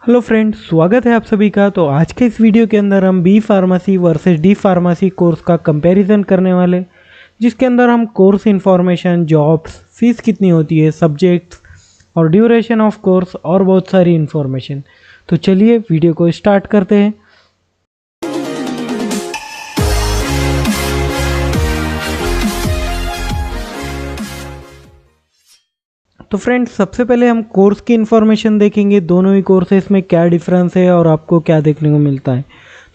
Hello friends, स्वागत है आप सभी का। तो आज के इस वीडियो के अंदर हम B pharmacy versus D pharmacy course का कंपैरिजन करने वाले, जिसके अंदर हम कोर्स इन्फॉर्मेशन, जॉब्स, फीस कितनी होती है, सब्जेक्ट्स और ड्यूरेशन ऑफ कोर्स और बहुत सारी इन्फॉर्मेशन। तो चलिए वीडियो को स्टार्ट करते हैं। तो फ्रेंड्स, सबसे पहले हम कोर्स की इन्फॉर्मेशन देखेंगे, दोनों ही कोर्सेस में क्या डिफरेंस है और आपको क्या देखने को मिलता है।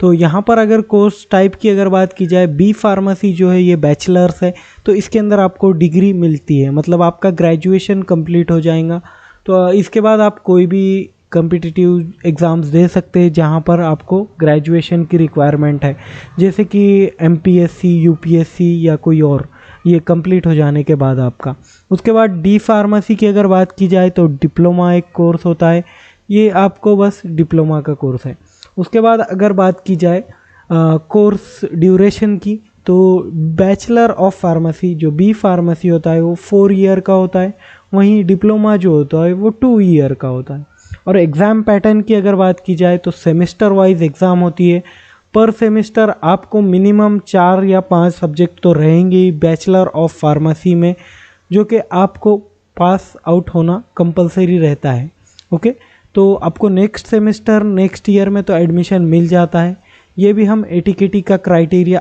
तो यहाँ पर अगर कोर्स टाइप की अगर बात की जाए, बी फार्मेसी जो है ये बैचलर्स है, तो इसके अंदर आपको डिग्री मिलती है, मतलब आपका ग्रेजुएशन कंप्लीट हो जाएगा। तो इसके बाद आप कोई भी कम्पिटिटिव एग्ज़ाम्स दे सकते हैं जहाँ पर आपको ग्रेजुएशन की रिक्वायरमेंट है, जैसे कि एमपीएससी, यूपीएससी या कोई और, ये कंप्लीट हो जाने के बाद आपका। उसके बाद डी फार्मेसी की अगर बात की जाए तो डिप्लोमा एक कोर्स होता है, ये आपको बस डिप्लोमा का कोर्स है। उसके बाद अगर बात की जाए कोर्स ड्यूरेशन की, तो बैचलर ऑफ फार्मेसी जो बी फार्मेसी होता है वो 4 ईयर का होता है, वहीं डिप्लोमा जो होता है वो 2 ईयर का होता है। और एग्ज़ाम पैटर्न की अगर बात की जाए तो सेमेस्टर वाइज एग्ज़ाम होती है। पर सेमेस्टर आपको मिनिमम 4 या 5 सब्जेक्ट तो रहेंगे ही बैचलर ऑफ फार्मेसी में, जो कि आपको पास आउट होना कंपलसरी रहता है। ओके, तो आपको नेक्स्ट सेमेस्टर नेक्स्ट ईयर में तो एडमिशन मिल जाता है। ये भी हम एटीकेटी का क्राइटेरिया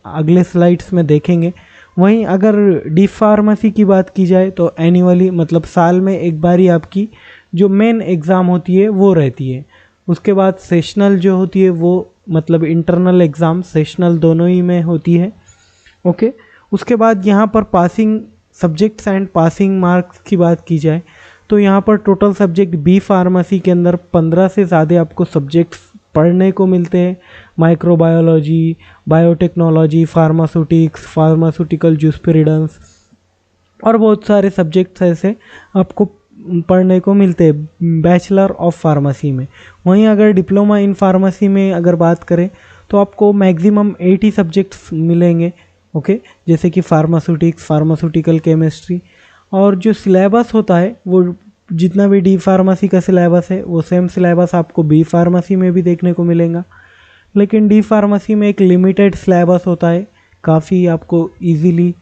अगले स्लाइड्स में देखेंगे। वहीं अगर डी फार्मेसी की बात की जाए तो एनुअली, मतलब साल में एक बार ही आपकी जो मेन एग्ज़ाम होती है वो रहती है। उसके बाद सेशनल जो होती है वो, मतलब इंटरनल एग्ज़ाम सेशनल दोनों ही में होती है। ओके, उसके बाद यहाँ पर passing subjects and passing marks की बात की जाए तो यहाँ पर टोटल सब्जेक्ट बी फार्मेसी के अंदर 15 से ज़्यादा आपको सब्जेक्ट्स पढ़ने को मिलते हैं। माइक्रोबायोलॉजी, बायोटेक्नोलॉजी, फार्मास्यूटिक्स, फार्मास्यूटिकल जूस्पिरिडेंस और बहुत सारे सब्जेक्ट्स ऐसे आपको पढ़ने को मिलते हैं बैचलर ऑफ फार्मेसी में। वहीं अगर डिप्लोमा इन फार्मेसी में अगर बात करें तो आपको मैक्सिमम 80 सब्जेक्ट्स मिलेंगे। ओके, जैसे कि फार्मास्यूटिक्स, फार्मास्यूटिकल केमिस्ट्री, और जो सिलेबस होता है वो जितना भी डी फार्मेसी का सिलेबस है वो सेम सिलेबस आपको बी फार्मेसी में भी देखने को मिलेगा। लेकिन डी फार्मेसी में एक लिमिटेड सिलेबस होता है, काफ़ी आपको ईजीली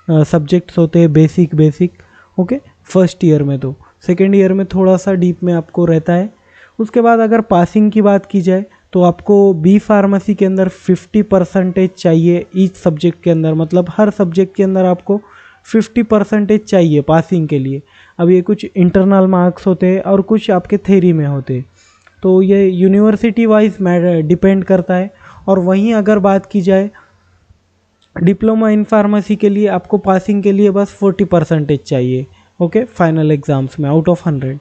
सब्जेक्ट्स होते हैं बेसिक। ओके, फर्स्ट ईयर में, तो सेकेंड ईयर में थोड़ा सा डीप में आपको रहता है। उसके बाद अगर पासिंग की बात की जाए तो आपको बी फार्मेसी के अंदर 50% चाहिए ईच सब्जेक्ट के अंदर, मतलब हर सब्जेक्ट के अंदर आपको 50% चाहिए पासिंग के लिए। अब ये कुछ इंटरनल मार्क्स होते हैं और कुछ आपके थ्योरी में होते हैं, तो ये यूनिवर्सिटी वाइज डिपेंड करता है। और वहीं अगर बात की जाए डिप्लोमा इन फार्मेसी के लिए आपको पासिंग के लिए बस 40% चाहिए। ओके, फाइनल एग्ज़ाम्स में आउट ऑफ 100।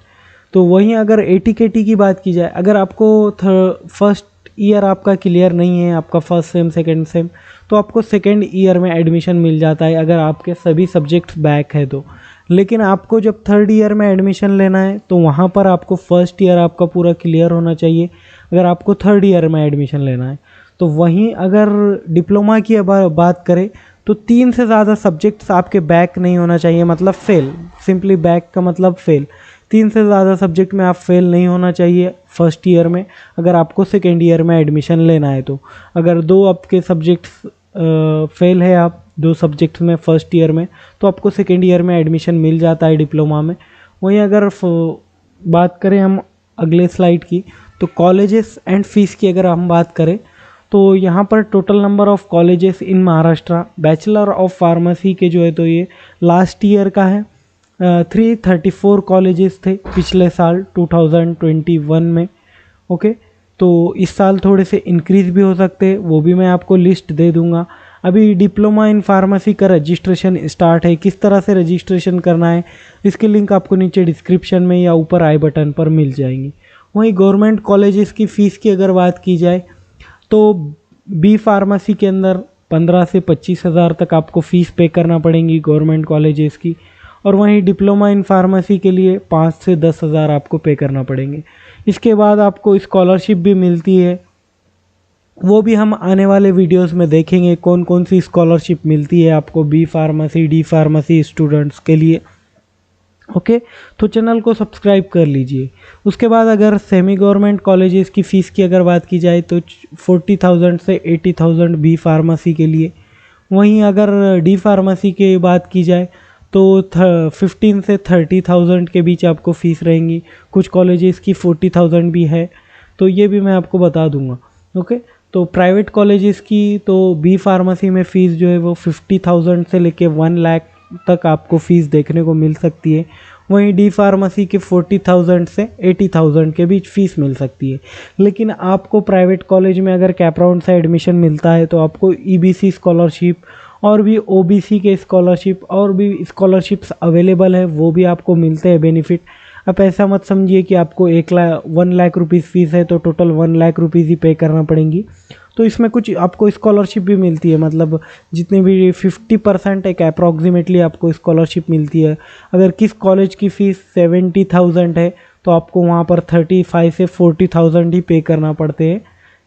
तो वहीं अगर एटीकेटी की बात की जाए, अगर आपको फर्स्ट ईयर आपका क्लियर नहीं है, आपका फर्स्ट सेम सेकंड सेम, तो आपको सेकंड ईयर में एडमिशन मिल जाता है अगर आपके सभी सब्जेक्ट्स बैक है तो। लेकिन आपको जब थर्ड ईयर में एडमिशन लेना है तो वहाँ पर आपको फर्स्ट ईयर आपका पूरा क्लियर होना चाहिए अगर आपको थर्ड ईयर में एडमिशन लेना है। तो वहीं अगर डिप्लोमा की बात करें तो 3 से ज़्यादा सब्जेक्ट्स आपके बैक नहीं होना चाहिए, मतलब फेल। सिंपली बैक का मतलब फेल। 3 से ज़्यादा सब्जेक्ट में आप फेल नहीं होना चाहिए फर्स्ट ईयर में अगर आपको सेकेंड ईयर में एडमिशन लेना है तो। अगर 2 आपके सब्जेक्ट्स फेल है, आप 2 सब्जेक्ट्स में फर्स्ट ईयर में, तो आपको सेकेंड ईयर में एडमिशन मिल जाता है डिप्लोमा में। वहीं अगर बात करें हम अगले स्लाइड की, तो कॉलेजेस एंड फीस की अगर हम बात करें तो यहाँ पर total number of colleges in Maharashtra bachelor of pharmacy के जो है तो ये लास्ट ईयर का है। 334 कॉलेजेस थे पिछले साल 2021 में। ओके, तो इस साल थोड़े से इंक्रीज़ भी हो सकते हैं, वो भी मैं आपको लिस्ट दे दूँगा। अभी डिप्लोमा इन फार्मेसी का रजिस्ट्रेशन स्टार्ट है, किस तरह से रजिस्ट्रेशन करना है इसकी लिंक आपको नीचे डिस्क्रिप्शन में या ऊपर आई बटन पर मिल जाएंगी। वहीं गवर्नमेंट कॉलेजेस की फ़ीस की अगर बात की जाए तो बी फार्मेसी के अंदर 15 से 25 हज़ार तक आपको फ़ीस पे करना पड़ेगी गवर्नमेंट कॉलेजेस की, और वहीं डिप्लोमा इन फार्मेसी के लिए 5 से 10 हज़ार आपको पे करना पड़ेंगे। इसके बाद आपको स्कॉलरशिप भी मिलती है, वो भी हम आने वाले वीडियोस में देखेंगे कौन कौन सी स्कॉलरशिप मिलती है आपको B pharmacy, D pharmacy students के लिए। ओके, तो चैनल को सब्सक्राइब कर लीजिए। उसके बाद अगर सेमी गवर्नमेंट कॉलेजेस की फ़ीस की अगर बात की जाए तो 40,000 से 80,000 बी फार्मेसी के लिए। वहीं अगर डी फार्मेसी की बात की जाए तो 15 से 30,000 के बीच आपको फ़ीस रहेंगी। कुछ कॉलेजेस की 40,000 भी है, तो ये भी मैं आपको बता दूंगा। ओके, तो प्राइवेट कॉलेजेस की तो बी फार्मेसी में फ़ीस जो है वो 50,000 से लेके 1 लाख तक आपको फ़ीस देखने को मिल सकती है। वहीं डी फार्मेसी के 40,000 से 80,000 के बीच फ़ीस मिल सकती है। लेकिन आपको प्राइवेट कॉलेज में अगर कैप राउंड से एडमिशन मिलता है तो आपको ईबीसी स्कॉलरशिप और भी ओबीसी के स्कॉलरशिप और भी स्कॉलरशिप्स अवेलेबल है, वो भी आपको मिलते हैं बेनिफिट। आप ऐसा मत समझिए कि आपको 1 लाख रुपीज़ फ़ीस है तो टोटल 1 लाख रुपीज़ ही पे करना पड़ेंगी। तो इसमें कुछ आपको स्कॉलरशिप भी मिलती है, मतलब जितने भी 50% एक अप्रॉक्सीमेटली आपको स्कॉलरशिप मिलती है। अगर किस कॉलेज की फ़ीस 70,000 है तो आपको वहाँ पर 35 से 40,000 ही पे करना पड़ते हैं।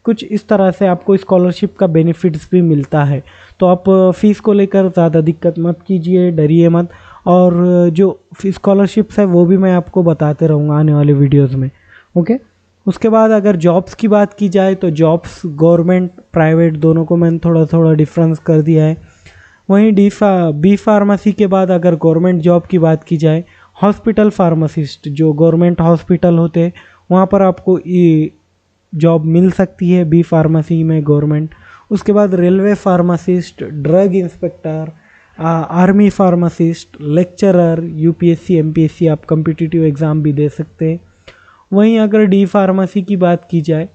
कुछ इस तरह से आपको स्कॉलरशिप का बेनिफिट्स भी मिलता है। तो आप फ़ीस को लेकर ज़्यादा दिक्कत मत कीजिए, डरिए मत। और जो स्कॉलरशिप्स है वो भी मैं आपको बताते रहूँगा आने वाले वीडियोज़ में। ओके, उसके बाद अगर जॉब्स की बात की जाए तो जॉब्स गवर्नमेंट प्राइवेट दोनों को मैंने थोड़ा थोड़ा डिफरेंस कर दिया है। वहीं बी फार्मेसी के बाद अगर गवर्नमेंट जॉब की बात की जाए, हॉस्पिटल फार्मासिस्ट जो गवर्नमेंट हॉस्पिटल होते हैं वहाँ पर आपको जॉब मिल सकती है बी फार्मेसी में गवर्नमेंट। उसके बाद railway pharmacist, drug inspector, army pharmacist, lecturer, UPSC MPSC आप कम्पिटिटिव एग्ज़ाम भी दे सकते हैं। वहीं अगर डी फार्मेसी की बात की जाए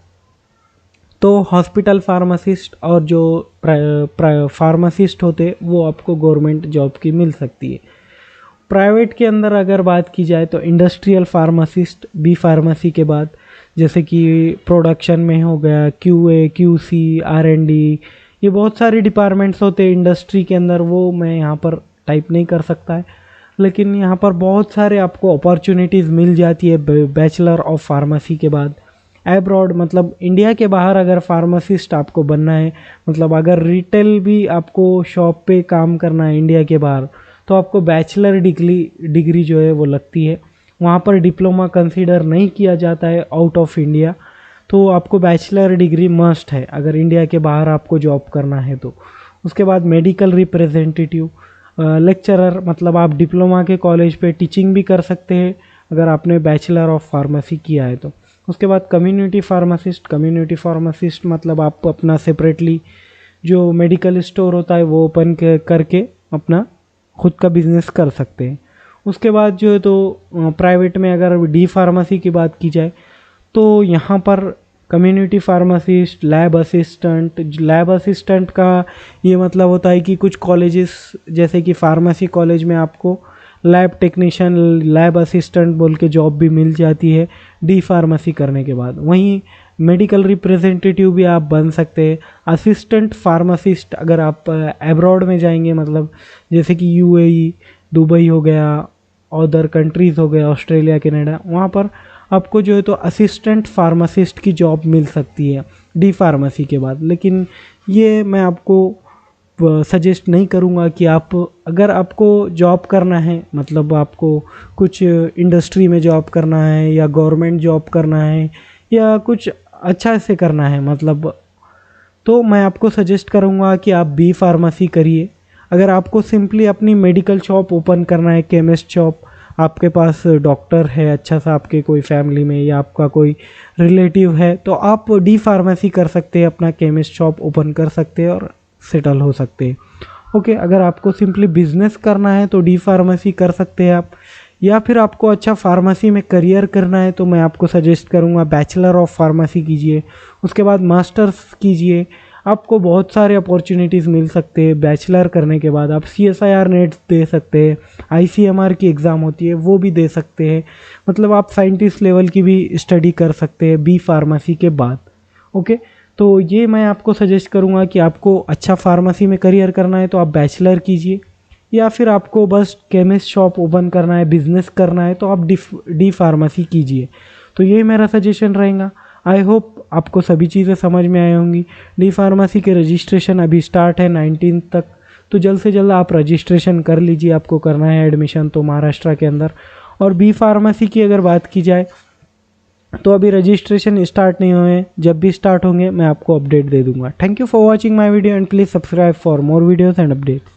तो हॉस्पिटल फार्मासिस्ट और जो फार्मासिस्ट होते वो आपको गवर्नमेंट जॉब की मिल सकती है। प्राइवेट के अंदर अगर बात की जाए तो इंडस्ट्रियल फार्मासिस्ट बी फार्मेसी के बाद, जैसे कि प्रोडक्शन में हो गया, क्यूए, क्यूसी, आरएनडी, ये बहुत सारे डिपार्टमेंट्स होते हैं इंडस्ट्री के अंदर, वो मैं यहाँ पर टाइप नहीं कर सकता है। लेकिन यहाँ पर बहुत सारे आपको अपॉर्चुनिटीज़ मिल जाती है बैचलर ऑफ फार्मेसी के बाद। एब्रॉड मतलब इंडिया के बाहर अगर फार्मासिस्ट आपको बनना है, मतलब अगर रिटेल भी आपको शॉप पे काम करना है इंडिया के बाहर, तो आपको बैचलर डिग्री जो है वो लगती है। वहाँ पर डिप्लोमा कंसीडर नहीं किया जाता है आउट ऑफ इंडिया, तो आपको बैचलर डिग्री मस्ट है अगर इंडिया के बाहर आपको जॉब करना है तो। उसके बाद मेडिकल रिप्रेजेंटेटिव, लेक्चरर, मतलब आप डिप्लोमा के कॉलेज पे टीचिंग भी कर सकते हैं अगर आपने बैचलर ऑफ फार्मेसी किया है तो। उसके बाद कम्युनिटी फार्मासिस्ट मतलब आप अपना सेपरेटली जो मेडिकल स्टोर होता है वो ओपन करके अपना खुद का बिजनेस कर सकते हैं। उसके बाद जो है तो प्राइवेट में अगर डी फार्मेसी की बात की जाए तो यहाँ पर कम्युनिटी फार्मासिस्ट, लैब असिस्टेंट का ये मतलब होता है कि कुछ कॉलेजेस जैसे कि फार्मेसी कॉलेज में आपको लैब टेक्नीशियन, लैब असिस्टेंट बोल के जॉब भी मिल जाती है डी फार्मेसी करने के बाद। वहीं मेडिकल रिप्रेजेंटेटिव भी आप बन सकते हैं। असिस्टेंट फार्मासिस्ट अगर आप एब्रॉड में जाएंगे, मतलब जैसे कि यूएई, दुबई हो गया, अदर कंट्रीज़ हो गया, ऑस्ट्रेलिया, कनाडा, वहाँ पर आपको जो है तो असिस्टेंट फार्मासिस्ट की जॉब मिल सकती है डी फार्मेसी के बाद। लेकिन ये मैं आपको सजेस्ट नहीं करूँगा कि आप, अगर आपको जॉब करना है, मतलब आपको कुछ इंडस्ट्री में जॉब करना है या गवर्नमेंट जॉब करना है या कुछ अच्छा से करना है, मतलब तो मैं आपको सजेस्ट करूँगा कि आप बी फार्मेसी करिए। अगर आपको सिंपली अपनी मेडिकल शॉप ओपन करना है, केमिस्ट शॉप, आपके पास डॉक्टर है अच्छा सा आपके कोई फैमिली में या आपका कोई रिलेटिव है, तो आप डी फार्मेसी कर सकते हैं, अपना केमिस्ट शॉप ओपन कर सकते हैं और सेटल हो सकते हैं। ओके, अगर आपको सिंपली बिजनेस करना है तो डी फार्मेसी कर सकते हैं आप, या फिर आपको अच्छा फार्मेसी में करियर करना है तो मैं आपको सजेस्ट करूँगा बैचलर ऑफ फार्मेसी कीजिए, उसके बाद मास्टर्स कीजिए। आपको बहुत सारे अपॉर्चुनिटीज़ मिल सकते हैं बैचलर करने के बाद। आप CSIR नेट दे सकते हैं, ICMR की एग्ज़ाम होती है वो भी दे सकते हैं, मतलब आप साइंटिस्ट लेवल की भी स्टडी कर सकते हैं बी फार्मेसी के बाद। ओके, तो ये मैं आपको सजेस्ट करूँगा कि आपको अच्छा फार्मेसी में करियर करना है तो आप बैचलर कीजिए, या फिर आपको बस केमिस्ट शॉप ओपन करना है, बिजनेस करना है तो आप डी फार्मेसी कीजिए। तो ये मेरा सजेशन रहेगा। आई होप आपको सभी चीज़ें समझ में आई होंगी। डी फार्मेसी के रजिस्ट्रेशन अभी स्टार्ट है 19 तक, तो जल्द से जल्द आप रजिस्ट्रेशन कर लीजिए, आपको करना है एडमिशन तो महाराष्ट्र के अंदर। और बी फार्मेसी की अगर बात की जाए तो अभी रजिस्ट्रेशन स्टार्ट नहीं हुए, जब भी स्टार्ट होंगे मैं आपको अपडेट दे दूंगा। Thank you for watching my video and please subscribe for more videos and updates.